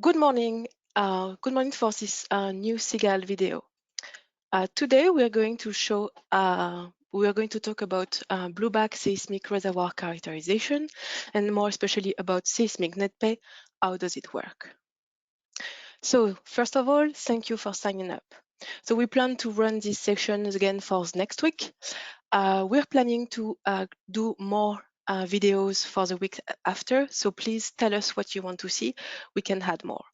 Good morning. Good morning for this new Seagull video. Today we are going to talk about Blueback seismic reservoir characterization, and more especially about Seismic Net Pay. How does it work? So first of all, thank you for signing up. So we plan to run these sections again for next week. We're planning to do more videos for the week after. So please tell us what you want to see. We can add more.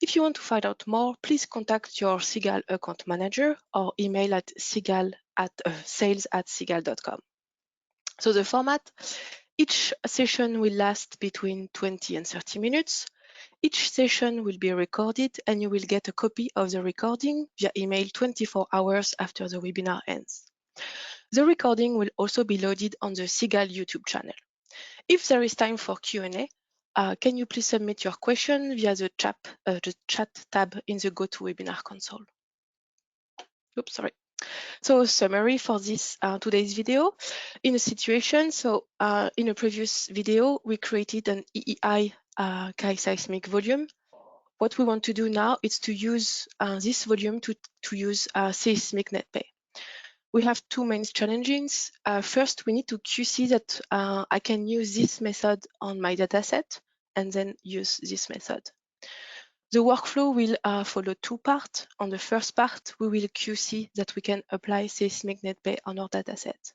If you want to find out more, please contact your Seagull account manager or email at sales@seagull.com. So the format, each session will last between 20 and 30 minutes. Each session will be recorded and you will get a copy of the recording via email 24 hours after the webinar ends. The recording will also be loaded on the Seagull YouTube channel. If there is time for Q&A, can you please submit your question via the chat tab in the GoToWebinar console? Oops, sorry. So a summary for this today's video. In a situation, in a previous video, we created an EEI seismic volume. What we want to do now is to use this volume to use Seismic Net Pay. We have two main challenges. First, we need to QC that I can use this method on my dataset and then use this method. The workflow will follow two parts. On the first part, we will QC that we can apply Seismic Net Pay on our dataset.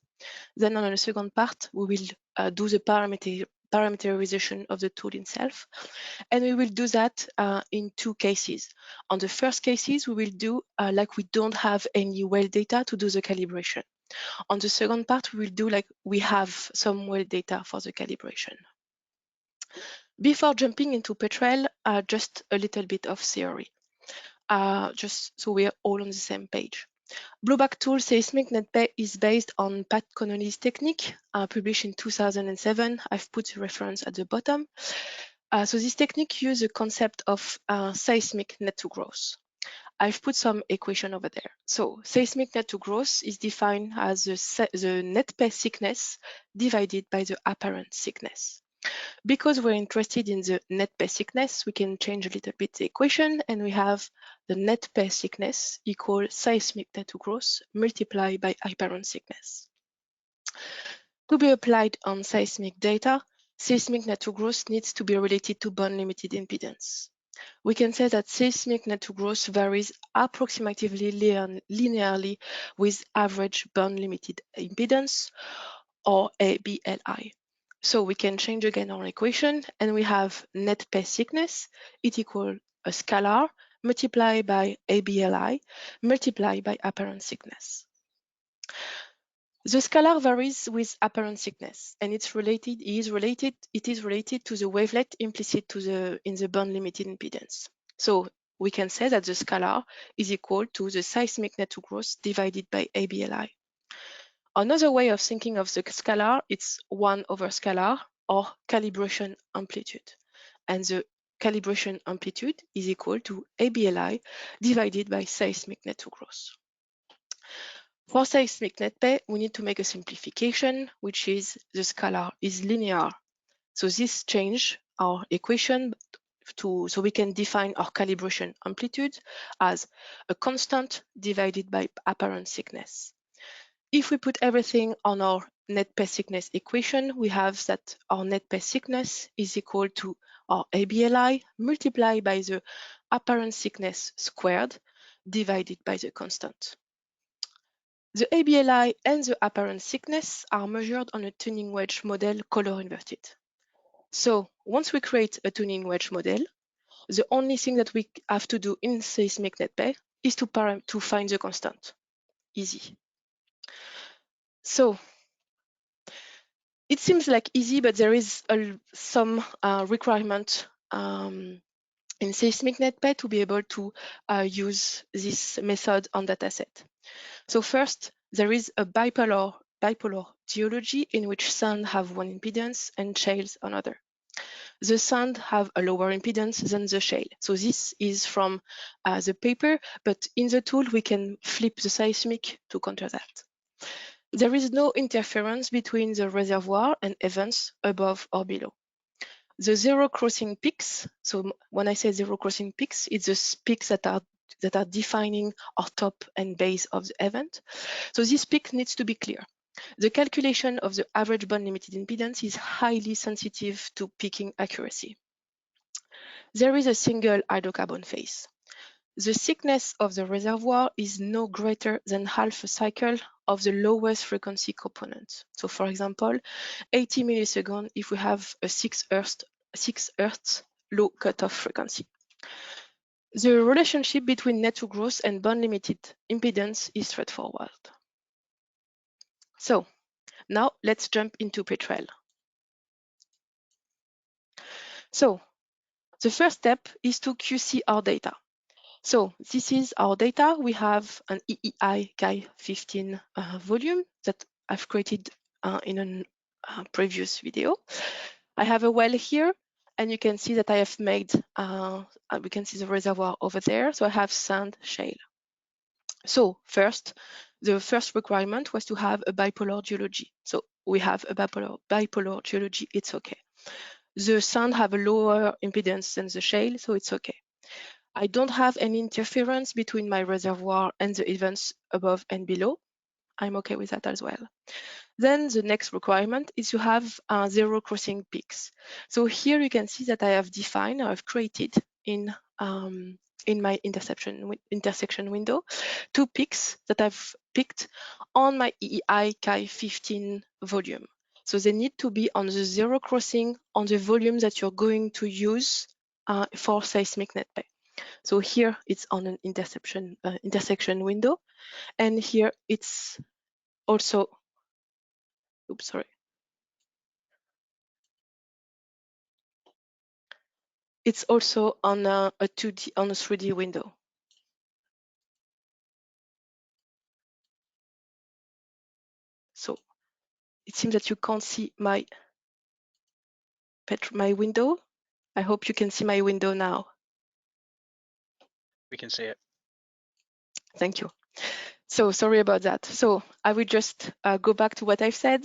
Then on the second part, we will do the parameterization of the tool itself. And we will do that in two cases. On the first cases, we will do like we don't have any well data to do the calibration. On the second part, we will do like we have some well data for the calibration. Before jumping into Petrel, just a little bit of theory, just so we are all on the same page. Blueback tool Seismic Net Pay is based on Pat Connolly's technique, published in 2007. I've put the reference at the bottom. So this technique uses the concept of seismic net to gross. I've put some equation over there. So seismic net to gross is defined as the net pay thickness divided by the apparent thickness. Because we're interested in the net pay thickness, we can change a little bit the equation, and we have the net pay thickness equal seismic net to gross multiplied by apparent thickness. To be applied on seismic data, seismic net to gross needs to be related to band limited impedance. We can say that seismic net to gross varies approximately linearly with average band limited impedance, or ABLI. So we can change again our equation, and we have net pay thickness, it equals a scalar multiplied by ABLI multiplied by apparent thickness. The scalar varies with apparent thickness, and it is related to the wavelet implicit in the band limited impedance. So we can say that the scalar is equal to the seismic net to gross divided by ABLI. Another way of thinking of the scalar, it's 1 over scalar, or calibration amplitude. And the calibration amplitude is equal to ABLI divided by seismic net to gross. For seismic net pay, we need to make a simplification, which is the scalar is linear. So this changes our equation so we can define our calibration amplitude as a constant divided by apparent thickness. If we put everything on our net pay thickness equation, we have that our net pay thickness is equal to our ABLI multiplied by the apparent thickness squared divided by the constant. The ABLI and the apparent thickness are measured on a tuning wedge model color inverted. So once we create a tuning wedge model, the only thing that we have to do in seismic net pay is to find the constant. Easy. So it seems like easy, but there is some requirement in seismic net pay to be able to use this method on dataset. So first, there is a bipolar geology in which sand have one impedance and shales another. The sand have a lower impedance than the shale. So this is from the paper, but in the tool, we can flip the seismic to counter that. There is no interference between the reservoir and events above or below. The zero crossing peaks, so when I say zero crossing peaks, it's the peaks that are defining our top and base of the event. So this peak needs to be clear. The calculation of the average band limited impedance is highly sensitive to peaking accuracy. There is a single hydrocarbon phase. The thickness of the reservoir is no greater than half a cycle of the lowest frequency component. So for example, 80 milliseconds if we have a 6 Hertz low cutoff frequency. The relationship between net to gross and band limited impedance is straightforward. So now let's jump into Petrel. So the first step is to QC our data. So this is our data. We have an EEI Chi15 volume that I've created in a previous video. I have a well here, and you can see that I have made, we can see the reservoir over there. So I have sand, shale. So the first requirement was to have a bipolar geology. So we have a bipolar geology, it's okay. The sand have a lower impedance than the shale, so it's okay. I don't have any interference between my reservoir and the events above and below. I'm okay with that as well. Then the next requirement is to have zero crossing peaks. So here you can see that I have defined, I've created in my intersection window, 2 peaks that I've picked on my EEI Chi15 volume. So they need to be on the zero crossing on the volume that you're going to use for Seismic Net Pay. So here it's on an intersection window, and here it's also, oops, sorry. It's also on a 2D, on a 3D window. So it seems that you can't see my window. I hope you can see my window now. We can see it. Thank you. So sorry about that. So I will just go back to what I've said.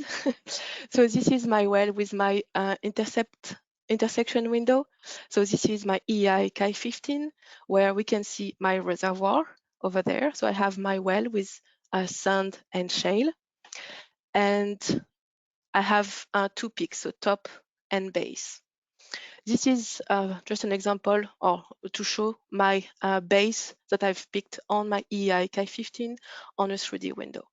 So this is my well with my intersection window. So this is my EI Chi15, where we can see my reservoir over there. So I have my well with sand and shale. And I have 2 peaks, so top and base. This is just an example or to show my base that I've picked on my EI Chi15 on a 3D window.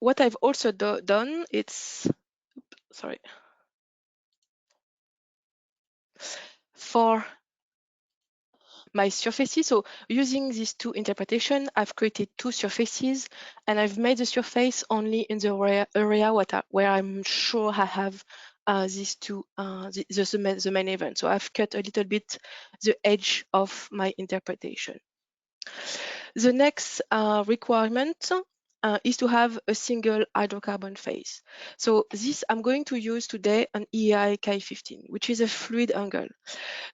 What I've also done, for my surfaces. So using these 2 interpretations, I've created 2 surfaces, and I've made the surface only in the area where I'm sure I have these 2, the main event. So I've cut a little bit the edge of my interpretation. The next requirement is to have a single hydrocarbon phase. So this, I'm going to use today an EI Chi15, which is a fluid angle.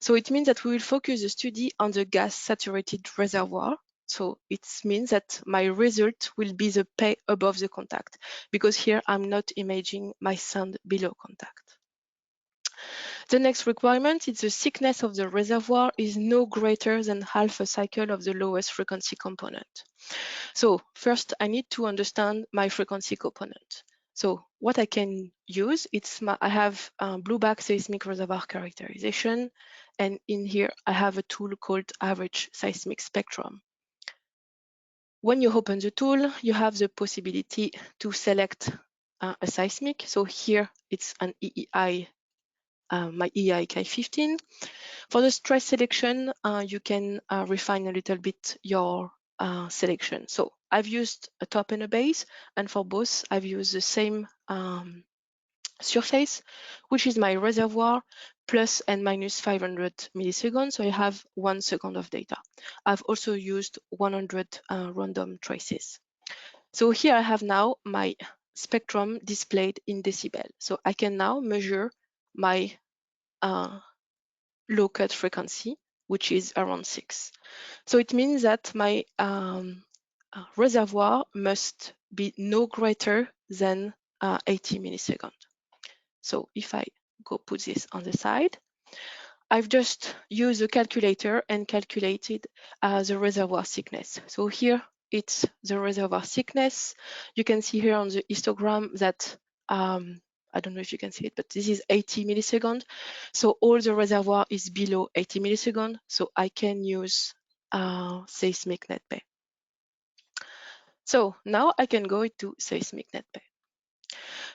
So it means that we will focus the study on the gas saturated reservoir. So it means that my result will be the pay above the contact, because here I'm not imaging my sand below contact. The next requirement is the thickness of the reservoir is no greater than half a cycle of the lowest frequency component. So first I need to understand my frequency component. So what I can use, I have Blueback seismic reservoir characterization, and in here I have a tool called average seismic spectrum. When you open the tool, you have the possibility to select a seismic. So here it's an EEI, my EEI Chi15. For the stress selection, you can refine a little bit your selection. So I've used a top and a base, and for both I've used the same surface, which is my reservoir plus and minus 500 milliseconds. So I have 1 second of data. I've also used 100 random traces. So here I have now my spectrum displayed in decibel. So I can now measure my low cut frequency, which is around 6. So it means that my reservoir must be no greater than 80 milliseconds. So if I go put this on the side, I've just used a calculator and calculated the reservoir thickness. So here it's the reservoir thickness. You can see here on the histogram that I don't know if you can see it, but this is 80 milliseconds. So all the reservoir is below 80 milliseconds. So I can use Seismic Net Pay. So now I can go into Seismic Net Pay.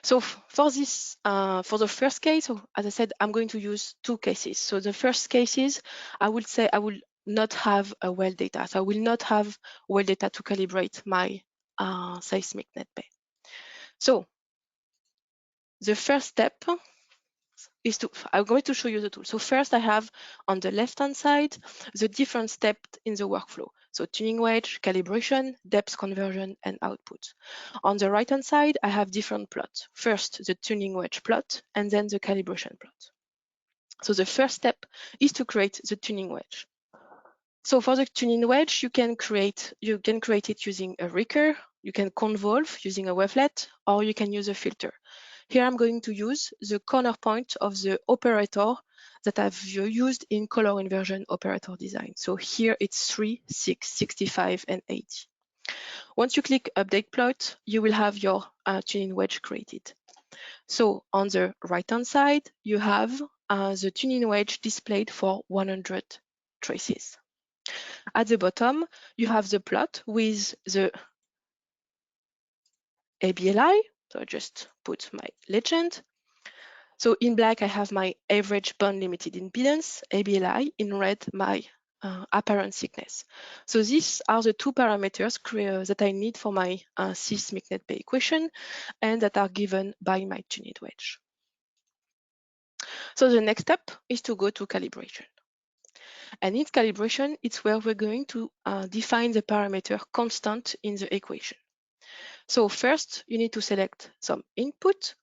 So for this, for the first case, so as I said, I'm going to use two cases. So the first case is, I would say I will not have a well data. So I will not have well data to calibrate my Seismic Net Pay. So the first step is I'm going to show you the tool. So first I have on the left-hand side, the different steps in the workflow. So tuning wedge, calibration, depth conversion, and output. On the right-hand side, I have different plots. First, the tuning wedge plot, and then the calibration plot. So the first step is to create the tuning wedge. So for the tuning wedge, you can create it using a recur, you can convolve using a wavelet, or you can use a filter. Here I'm going to use the corner point of the operator that I've used in color inversion operator design. So here it's 3, 6, 65, and 80. Once you click update plot, you will have your tuning wedge created. So on the right-hand side, you have the tuning wedge displayed for 100 traces. At the bottom, you have the plot with the ABLI. So I just put my legend. So in black, I have my average band limited impedance, ABLI, in red, my apparent thickness. So these are the two parameters that I need for my Seismic Net Pay equation and that are given by my tuned wedge. So the next step is to go to calibration. And in calibration, it's where we're going to define the parameter constant in the equation. So first, you need to select some input.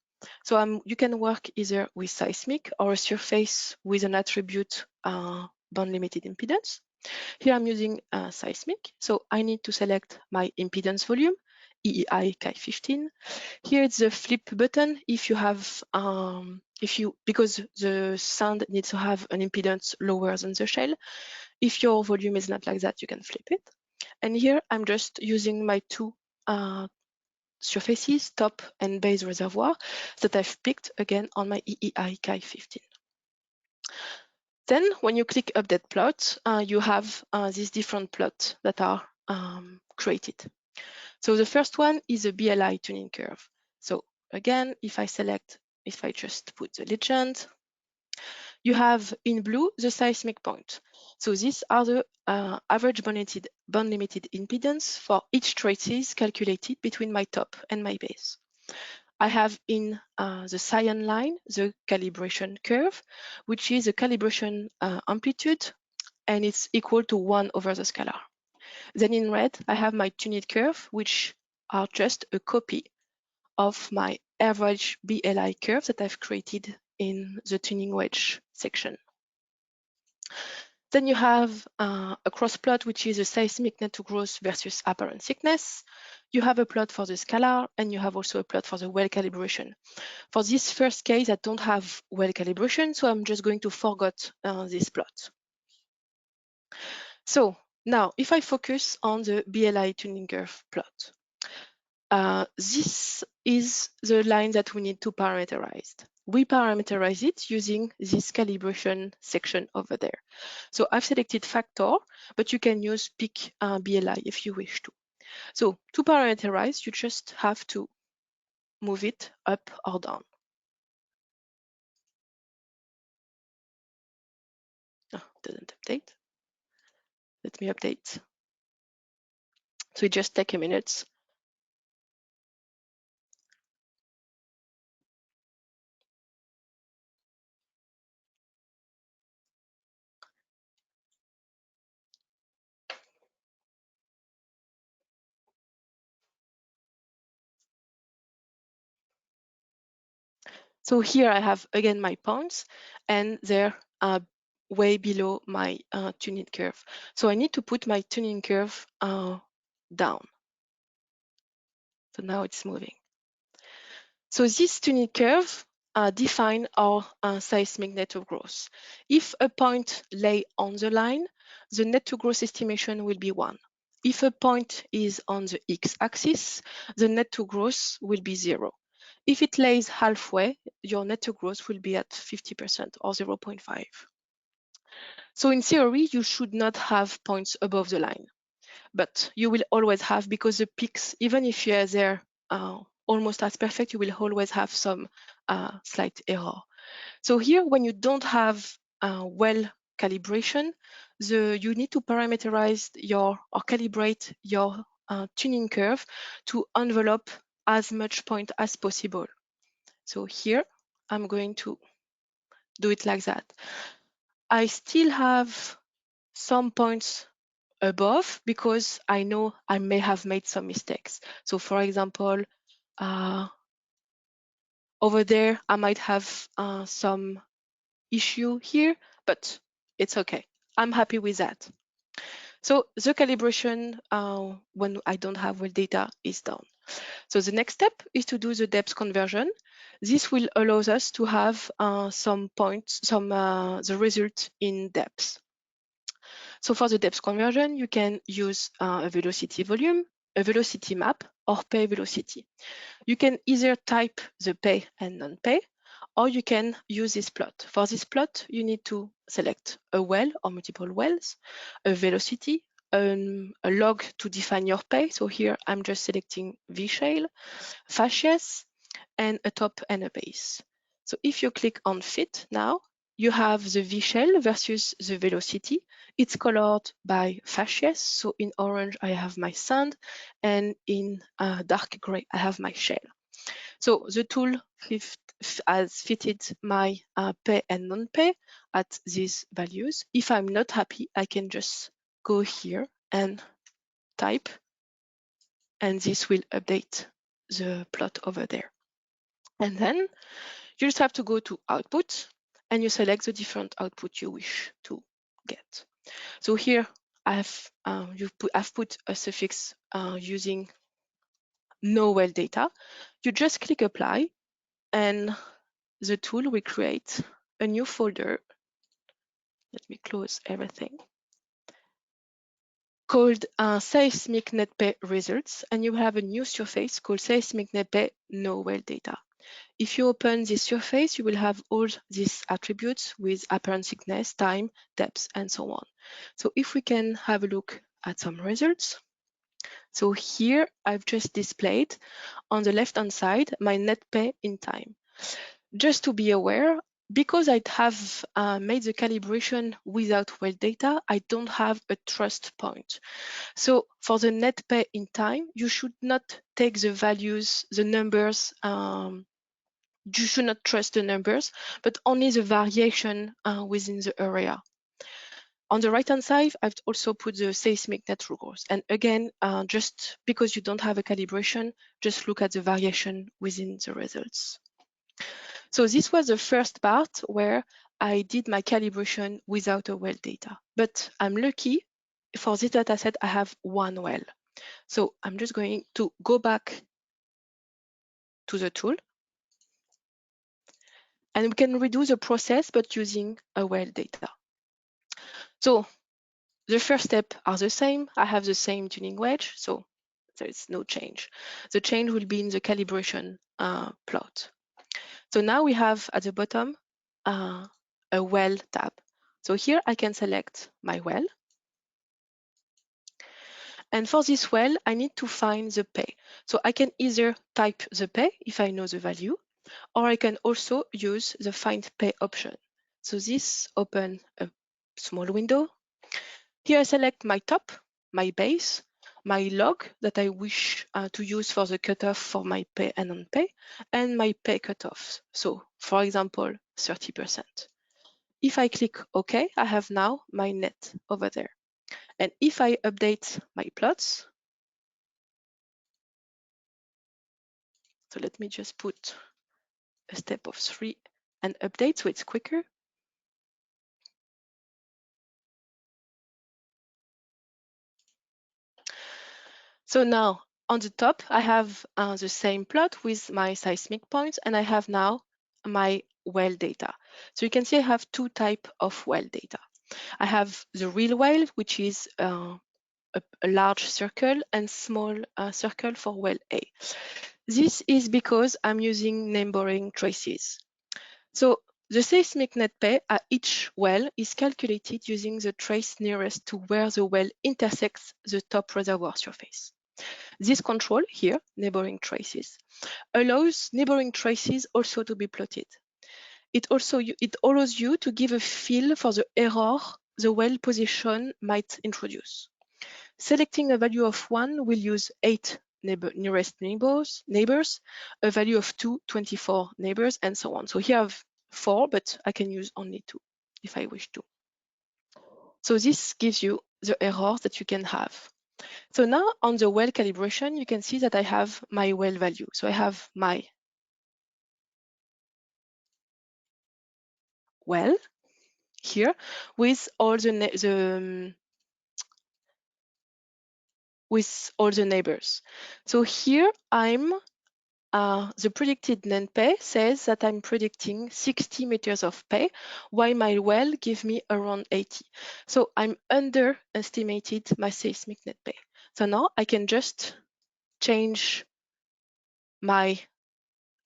So you can work either with seismic or a surface with an attribute band limited impedance. Here I'm using seismic. So I need to select my impedance volume, EEI Chi15. Here it's the flip button if you have, because the sound needs to have an impedance lower than the shell. If your volume is not like that, you can flip it. And here I'm just using my two surfaces, top and base reservoir, that I've picked again on my EEI Chi15. Then when you click update plot, you have these different plots that are created. So the first one is a BLI tuning curve. So again, if I just put the legend, you have in blue the seismic point. So these are the average band limited impedance for each traces calculated between my top and my base. I have in the cyan line the calibration curve, which is a calibration amplitude, and it's equal to 1 over the scalar. Then in red, I have my tuned curve, which are just a copy of my average BLI curve that I've created in the tuning wedge section. Then you have a cross plot, which is a seismic net to gross versus apparent thickness. You have a plot for the scalar, and you have also a plot for the well calibration. For this first case, I don't have well calibration, so I'm just going to forget this plot. So now, if I focus on the BLI tuning curve plot, this is the line that we need to parameterize. We parameterize it using this calibration section over there. So I've selected factor, but you can use pick BLI if you wish to. So to parameterize, you just have to move it up or down. Oh, it doesn't update. Let me update. So it just takes a minute. So here I have again my points, and they're way below my tuning curve. So I need to put my tuning curve down. So now it's moving. So this tuning curve define our seismic net to growth. If a point lay on the line, the net to growth estimation will be 1. If a point is on the x-axis, the net to growth will be 0. If it lays halfway, your net to growth will be at 50% or 0.5. So in theory, you should not have points above the line, but you will always have, because the peaks, even if you are there almost as perfect, you will always have some slight error. So here, when you don't have well calibration, you need to parameterize or calibrate your tuning curve to envelop as much point as possible. So here, I'm going to do it like that. I still have some points above because I know I may have made some mistakes. So for example, over there, I might have some issue here, but it's okay. I'm happy with that. So the calibration when I don't have well data is done. So the next step is to do the depth conversion. This will allow us to have some points, the result in depth. So for the depth conversion, you can use a velocity volume, a velocity map, or pay velocity. You can either type the pay and non-pay, or you can use this plot. For this plot, you need to select a well or multiple wells, a velocity, a log to define your pay. So here I'm just selecting V-shale, fascias, and a top and a base. So if you click on fit now, you have the V-shell versus the velocity. It's colored by fascias. So in orange, I have my sand, and in dark gray, I have my shell. So the tool has fitted my pay and non-pay at these values. If I'm not happy, I can just go here and type, and this will update the plot over there. And then you just have to go to output and you select the different output you wish to get. So here I've put a suffix using no well data. You just click apply and the tool will create a new folder. Let me close everything. Called Seismic Net Pay results, and you have a new surface called Seismic Net Pay no well data. If you open this surface, you will have all these attributes with apparent thickness, time, depth, and so on. So if we can have a look at some results. So here I've just displayed on the left-hand side my net pay in time. Just to be aware, because I have made the calibration without well data, I don't have a trust point. So for the net pay in time, you should not take the values, the numbers, you should not trust the numbers, but only the variation within the area. On the right-hand side, I've also put the seismic net growth. And again, just because you don't have a calibration, just look at the variation within the results. So this was the first part where I did my calibration without a well data. But I'm lucky, for this dataset, I have one well. So I'm just going to go back to the tool. And we can redo the process, but using a well data. So the first step are the same. I have the same tuning wedge, so there is no change. The change will be in the calibration plot. So now we have at the bottom a well tab. So here I can select my well. And for this well, I need to find the pay. So I can either type the pay if I know the value, or I can also use the find pay option. So this opens a small window. Here I select my top, my base, my log that I wish to use for the cutoff for my pay and non-pay, and my pay cutoffs. So for example, 30%. If I click OK, I have now my net over there. And if I update my plots, so let me just put a step of 3 and update so it's quicker. So now on the top, I have the same plot with my seismic points, and I have now my well data. So you can see I have two types of well data. I have the real well, which is a large circle and small circle for well A. This is because I'm using neighboring traces. So the seismic net pay at each well is calculated using the trace nearest to where the well intersects the top reservoir surface. This control here, neighboring traces, allows neighboring traces also to be plotted. It allows you to give a feel for the error the well position might introduce. Selecting a value of 1 will use 8 nearest neighbors, a value of 2, 24 neighbors, and so on. So here I have 4, but I can use only 2 if I wish to. So this gives you the errors that you can have. So now on the well calibration, you can see that I have my well value. So I have my well here with all the with all the neighbors. So here the predicted net pay says that I'm predicting 60 meters of pay, while my well gives me around 80. So I'm underestimated my seismic net pay. So now I can just change my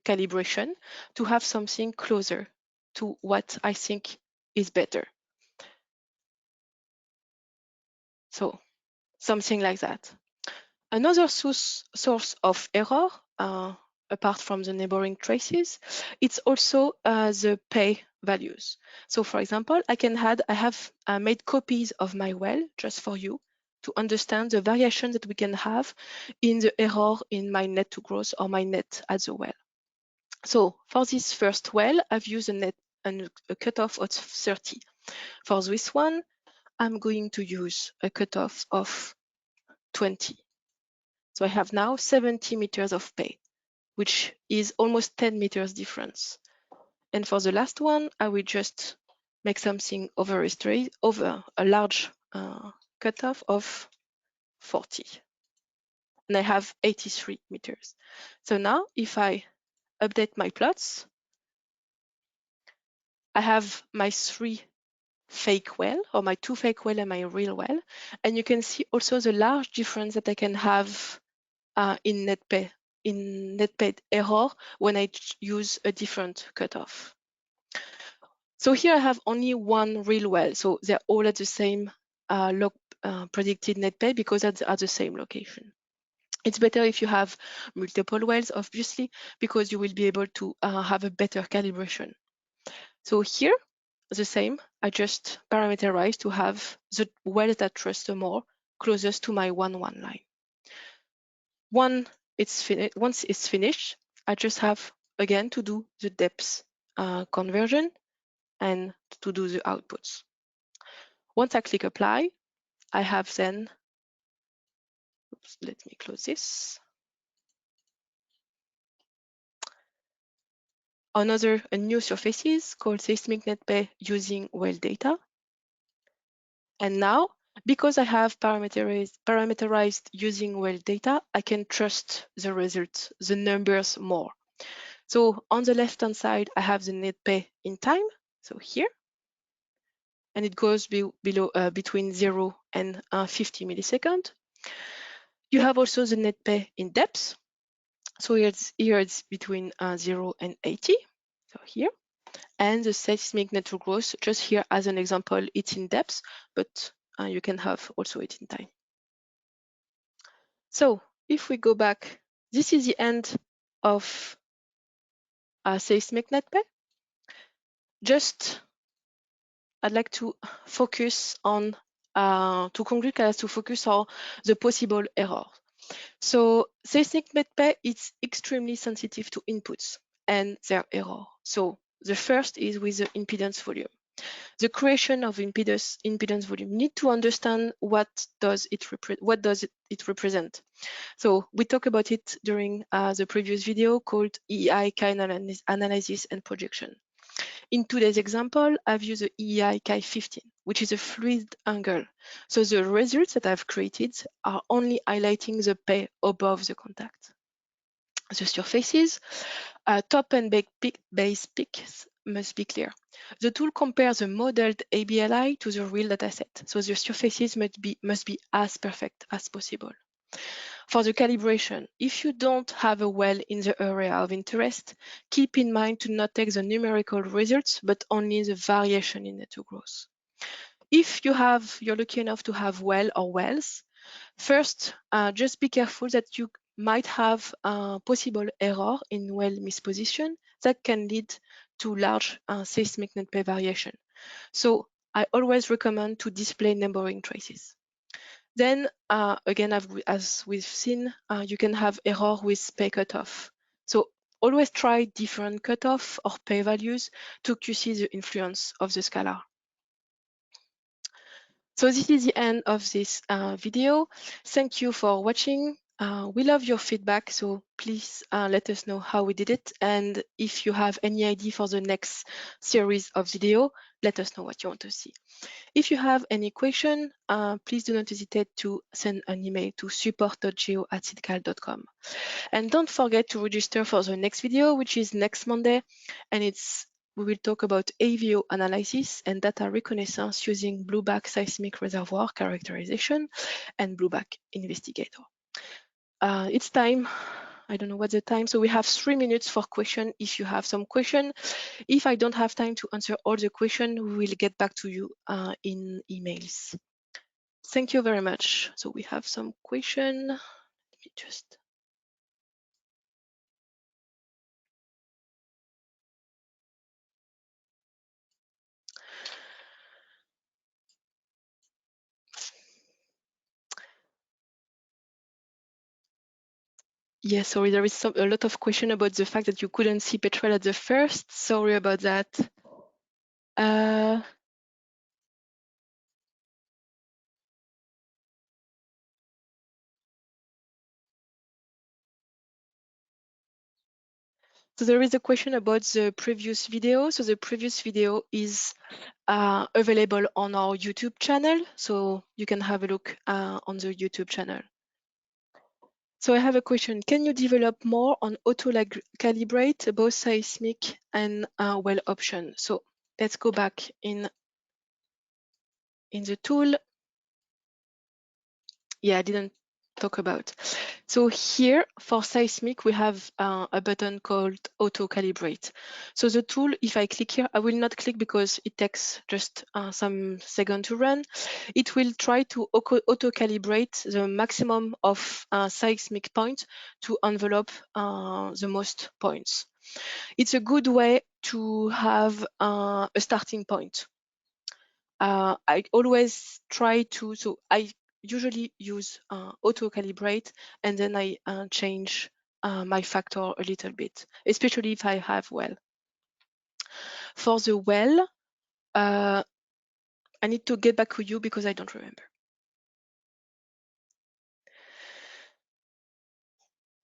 calibration to have something closer to what I think is better. So something like that. Another source of error, apart from the neighboring traces, it's also the pay values. So for example, I have made copies of my well just for you to understand the variation that we can have in the error in my net to gross or my net at the well. So for this first well, I've used a cutoff of 30. For this one, I'm going to use a cutoff of 20. So I have now 70 meters of pay, which is almost 10 meters difference. And for the last one, I will just make something over a large cutoff of 40. And I have 83 meters. So now if I update my plots, I have my 3 fake well, or my 2 fake well and my real well. And you can see also the large difference that I can have in net pay error when I use a different cutoff. So here I have only one real well, so they're all at the same predicted net pay because that's at the same location. It's better if you have multiple wells, obviously, because you will be able to have a better calibration. So here, the same, I just parameterize to have the wells that trust more closest to my 1-1 line. Once it's finished, I just have again to do the depth conversion and to do the outputs. Once I click apply, I have then, let me close this. A new surfaces called Seismic Net Pay using well data. And now, because I have parameterized using well data, I can trust the results, the numbers more. So on the left-hand side, I have the net pay in time, so here, and it goes between 0 and 50 milliseconds. You have also the net pay in depth. So here it's between 0 and 80, so here. And the seismic net growth, just here as an example, it's in depth, but you can have also it in time. So if we go back, this is the end of seismic net pay. I'd like to focus on, to conclude, I have to focus on the possible error. So seismic net pay is extremely sensitive to inputs and their error. So the first is with the impedance volume. The creation of impedance volume. You need to understand what does it represent. So we talked about it during the previous video called EI kind analysis and projection. In today's example, I've used the EEI Chi 15, which is a fluid angle. So the results that I've created are only highlighting the pay above the contact. The surfaces, top and base peaks must be clear. The tool compares the modeled ABLI to the real dataset, so the surfaces must be as perfect as possible. For the calibration, if you don't have a well in the area of interest, keep in mind to not take the numerical results, but only the variation in netto growth. If you're lucky enough to have well or wells, first, just be careful that you might have a possible error in well misposition that can lead to large seismic net pay variation. So I always recommend to display numbering traces. Then again, as we've seen, you can have error with pay cutoff. So always try different cutoff or pay values to see the influence of the scalar. So this is the end of this video. Thank you for watching. We love your feedback, so please let us know how we did it. And if you have any idea for the next series of video, let us know what you want to see. If you have any question, please do not hesitate to send an email to support.geo@sidcal.com. And don't forget to register for the next video, which is next Monday, and we will talk about AVO analysis and data reconnaissance using Blueback seismic reservoir characterization and Blueback investigator. It's time. I don't know what's the time. So we have 3 minutes for question if you have some question. If I don't have time to answer all the question, we will get back to you in emails. Thank you very much. So we have some question. Let me just. Yes, sorry, there is a lot of question about the fact that you couldn't see petrel at the first. Sorry about that. So there is a question about the previous video. So the previous video is available on our YouTube channel. So you can have a look on the YouTube channel. So I have a question. Can you develop more on auto-calibrate both seismic and well option? So let's go back in the tool. Yeah, I didn't talk about. So here for seismic, we have a button called auto calibrate. So the tool, if I click here, I will not click because it takes just some second to run. It will try to auto calibrate the maximum of seismic points to envelop the most points. It's a good way to have a starting point. I always try to, so I usually use auto calibrate and then I change my factor a little bit, especially if I have well. For the well, I need to get back to you because I don't remember.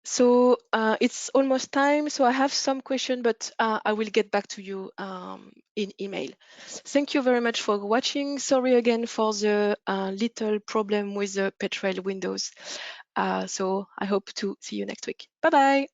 So it's almost time. So I have some question, but I will get back to you in email. Thank you very much for watching. Sorry again for the little problem with the Petrel windows. So I hope to see you next week. Bye-bye.